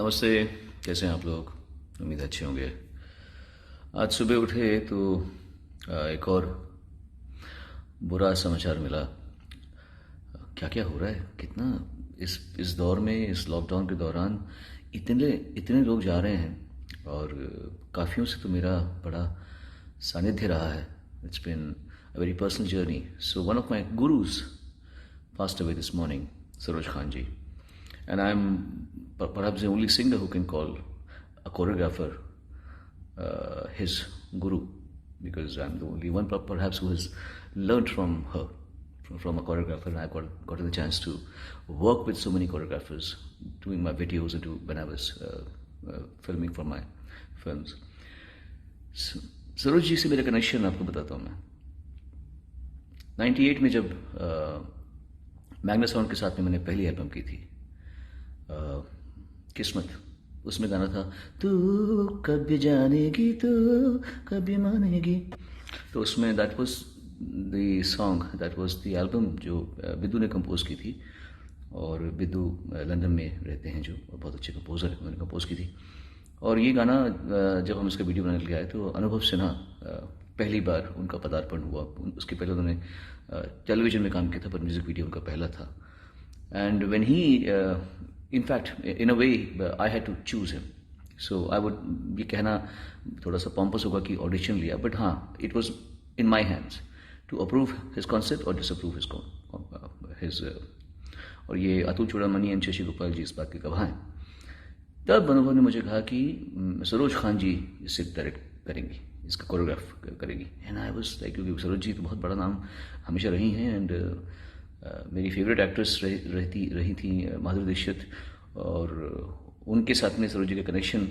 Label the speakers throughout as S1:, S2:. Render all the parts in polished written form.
S1: नमस्ते। कैसे हैं आप लोग? उम्मीद अच्छे होंगे। आज सुबह उठे तो एक और बुरा समाचार मिला। क्या क्या हो रहा है, कितना इस दौर में, इस लॉकडाउन के दौरान इतने इतने लोग जा रहे हैं और काफ़ियों से तो मेरा बड़ा सानिध्य रहा है। It's been a very personal journey. So one of my gurus passed away this morning, Saroj Khan ji. And I'm perhaps the only singer who can call a choreographer his guru, because I'm the only one perhaps who has learned from her, from a choreographer. And I've got the chance to work with so many choreographers, doing my videos and when I was filming for my films. Saroj ji से मेरा connection आपको बताता हूँ मैं। 98 में जब Magna sound के साथ में मैंने पहली एल्बम की थी किस्मत, उसमें गाना था तू कभी जानेगी तू कभी मानेगी। तो उसमें that was the song, that was the album जो विदु ने कंपोज की थी। और विदु लंदन में रहते हैं, जो बहुत अच्छे कंपोजर हैं, उन्होंने कंपोज की थी। और ये गाना जब हम इसका वीडियो बनाने लगे आए तो अनुभव सिन्हा पहली बार उनका पदार्पण हुआ। उसके पहले उन्होंने टेलीविजन में काम किया था, पर म्यूज़िक वीडियो उनका पहला था। And when he in fact in a way I had to choose him. So I would, ये कहना थोड़ा सा पॉम्पस होगा कि ऑडिशन लिया, बट हाँ, it was in my hands to approve his concept और डिसअप्रूव हिज और ये अतुल चूड़ामणि एंड शशि गोपाल जी इस बात के गवाह हैं। तब अनुभव ने मुझे कहा कि सरोज खान जी इसे डायरेक्ट करेंगी, इसका कोरियोग्राफ करेगी। एंड आई वाज लाइक, क्योंकि सरोज जी तो बहुत बड़ा नाम हमेशा रही हैं एंड मेरी फेवरेट एक्ट्रेस रही थी माधुरी दीक्षित, और उनके साथ में सरोज जी का कनेक्शन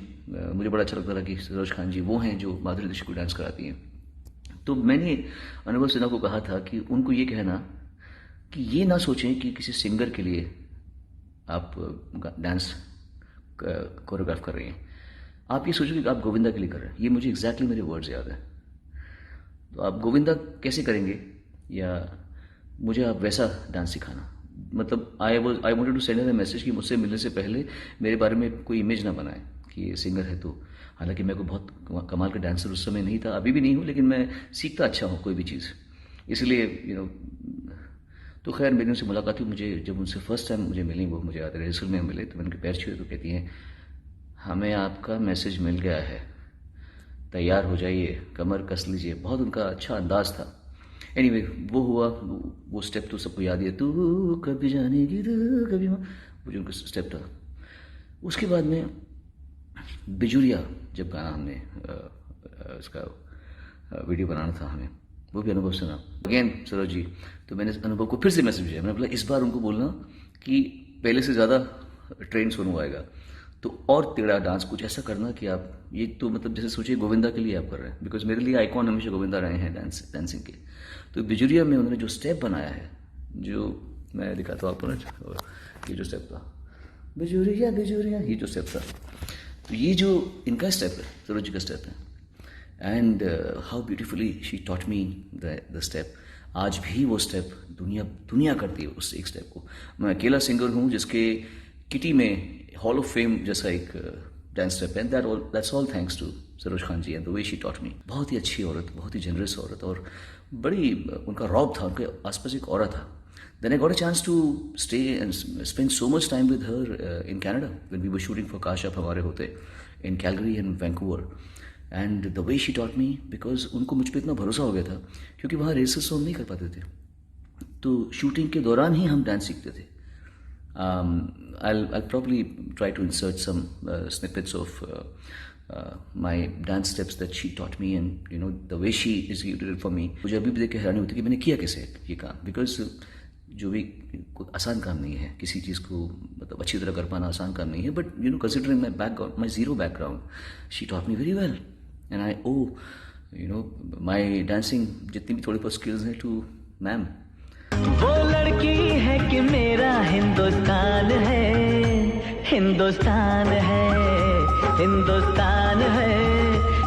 S1: मुझे बड़ा अच्छा लगता था कि सरोज खान जी वो हैं जो माधुरी दीक्षित को डांस कराती हैं। तो मैंने अनुभव सिन्हा को कहा था कि उनको ये कहना कि ये ना सोचें कि किसी सिंगर के लिए आप डांस कोरियोग्राफ कर रही हैं, आप ये सोचो कि आप गोविंदा के लिए कर रहे हैं। ये मुझे एग्जैक्टली मेरे वर्ड्स याद है। तो आप गोविंदा कैसे करेंगे, या मुझे आप वैसा डांस सिखाना। मतलब I wanted to send her a message कि मुझसे मिलने से पहले मेरे बारे में कोई इमेज ना बनाए कि ये सिंगर है। तो हालांकि मैं कोई बहुत कमाल का डांसर उस समय नहीं था, अभी भी नहीं हूँ, लेकिन मैं सीखता अच्छा हूँ कोई भी चीज़, इसलिए तो खैर मेरी उनसे मुलाकात हुई। मुझे जब उनसे फर्स्ट टाइम मुझे मिली, वो मुझे याद है रिहर्सल में मिले, तो मैंने उनके पैर छुए तो कहती हैं हमें आपका मैसेज मिल गया है, तैयार हो जाइए, कमर कस लीजिए। बहुत उनका अच्छा अंदाज था। एनीवे, वो हुआ, वो स्टेप तो सबको याद ही है, तू कभी जानेगी तू कभी, वो जो उनका स्टेप था। उसके बाद में बिजुरिया जब गाना हमने उसका वीडियो बनाना था हमें, वो भी अनुभव सुना अगेन सरोज जी। तो मैंने अनुभव को फिर से मैसेज भेजा, मैंने बोला इस बार उनको बोलना कि पहले से ज़्यादा ट्रेन सोनू आएगा, तो और टेढ़ा डांस कुछ ऐसा करना कि आप ये तो मतलब जैसे सोचिए गोविंदा के लिए आप कर रहे हैं, बिकॉज मेरे लिए आइकॉन हमेशा गोविंदा रहे हैं डांसिंग के। तो बिजुरिया में उन्होंने जो स्टेप बनाया है, जो मैं दिखाता हूँ आपको ना, ये जो स्टेप था बिजुरिया बिजुरिया, ये जो स्टेप था, तो ये जो इनका स्टेप है, सरोज जी का स्टेप है। And how beautifully she taught me the step. आज भी वो स्टेप दुनिया करती है उस एक स्टेप को। मैं अकेला सिंगर हूँ जिसके किटी में हॉल ऑफ फेम जैसा एक डांस स्टेप है। That's all thanks to Saroj Khan ji and the way she taught me. बहुत ही अच्छी औरत, बहुत ही जनरस औरत, और बड़ी उनका रौब था, उनके आसपास एक औरत था। Then I got a chance to stay and spend so much time with her in Canada when we were shooting for Kash Aap Hamare Hote in Calgary and Vancouver. And the way she taught me, because उनको मुझ पर इतना भरोसा हो गया था, क्योंकि वहाँ रेसेस हम नहीं कर पाते थे, तो शूटिंग के दौरान ही हम डांस सीखते थे। I'll probably try to insert some snippets of my dance steps that she taught me, and the way she executed it for me. मुझे अभी भी देख के हैरानी होती है कि मैंने किया कैसे ये काम, बिकॉज जो भी कोई आसान काम नहीं है, किसी चीज़ को मतलब अच्छी तरह कर पाना आसान काम नहीं है। But considering my background, my zero background, she taught me very well, and I my dancing जितनी भी थोड़ी बहुत स्किल्स हैं टू मैम।
S2: वो लड़की है कि मेरा हिंदुस्तान है, हिंदुस्तान है, हिंदुस्तान है,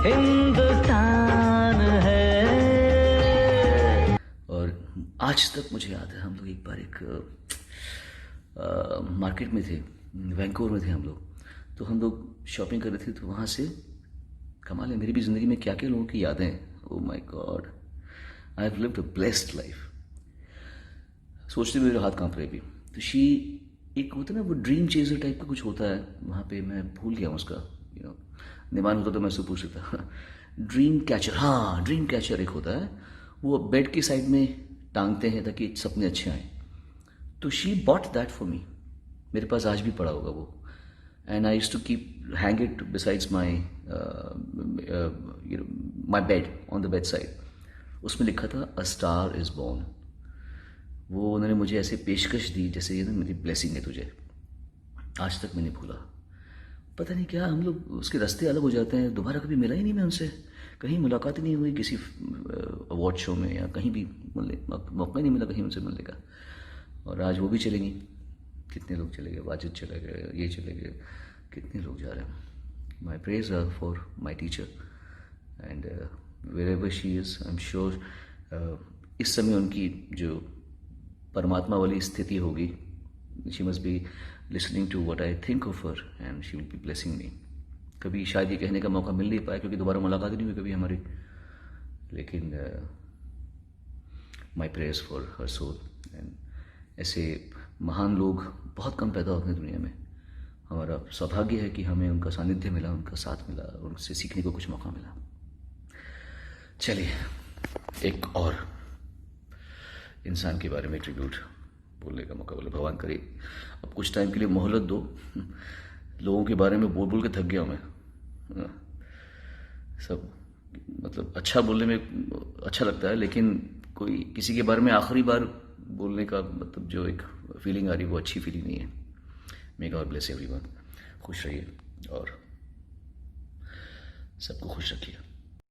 S2: हिंदुस्तान है।
S1: और आज तक मुझे याद है, हम लोग एक बार एक मार्केट में थे, वैंकूवर में थे हम लोग, तो हम लोग शॉपिंग कर रहे थे, तो वहाँ से कमाल है, मेरी भी ज़िंदगी में क्या क्या लोगों की यादें हैं। Oh my God, I have lived a blessed life. सोचते मेरे हाथ कांप रहे भी। तो शी, एक होता है ना वो ड्रीम चेजर टाइप का कुछ होता है वहाँ पे, मैं भूल गया हूँ उसका, निमान होता तो मैं उससे पूछ लेता। ड्रीम कैचर, हाँ ड्रीम कैचर एक होता है, वो बेड की साइड में टांगते हैं ताकि सपने अच्छे आए। तो she bought that for me, मेरे पास आज भी पड़ा होगा वो। And I used to keep hang it besides my my bed, on the bed side. उसमें लिखा था अ स्टार इज़ बॉर्न। वो उन्होंने मुझे ऐसे पेशकश दी जैसे ये ना मेरी ब्लेसिंग है तुझे। आज तक मैंने भूला। पता नहीं क्या हम लोग उसके रास्ते अलग हो जाते हैं, दोबारा कभी मिला ही नहीं मैं उनसे, कहीं मुलाकात ही नहीं हुई किसी अवार्ड शो में या कहीं भी मौका ही नहीं मिला कहीं उनसे मिलने का। और आज वो भी चलेंगी, कितने लोग चले गए, वाजिद चले गए, ये चले गए, कितने लोग जा रहे हैं। My prayers are for my teacher and wherever she is, I am sure इस समय उनकी जो परमात्मा वाली स्थिति होगी, she must be listening to what I think of her and she will be blessing me. कभी शायद ये कहने का मौका मिल नहीं पाया क्योंकि दोबारा मुलाकात नहीं हुई कभी हमारी, लेकिन my prayers for her soul. And ऐसे महान लोग बहुत कम पैदा होते हैं दुनिया में। हमारा सौभाग्य है कि हमें उनका सानिध्य मिला, उनका साथ मिला, उनसे सीखने को कुछ मौका मिला। चलिए एक और इंसान के बारे में ट्रिब्यूट बोलने का मौका बोले, भगवान करे अब कुछ टाइम के लिए मोहलत दो। लोगों के बारे में बोल बोल के थक गया मैं। सब मतलब अच्छा बोलने में अच्छा लगता है, लेकिन कोई किसी के बारे में आखिरी बार बोलने का मतलब जो एक फीलिंग आ रही है वो अच्छी फीलिंग नहीं है। May God bless everyone. खुश रहिए और सबको खुश रखिए।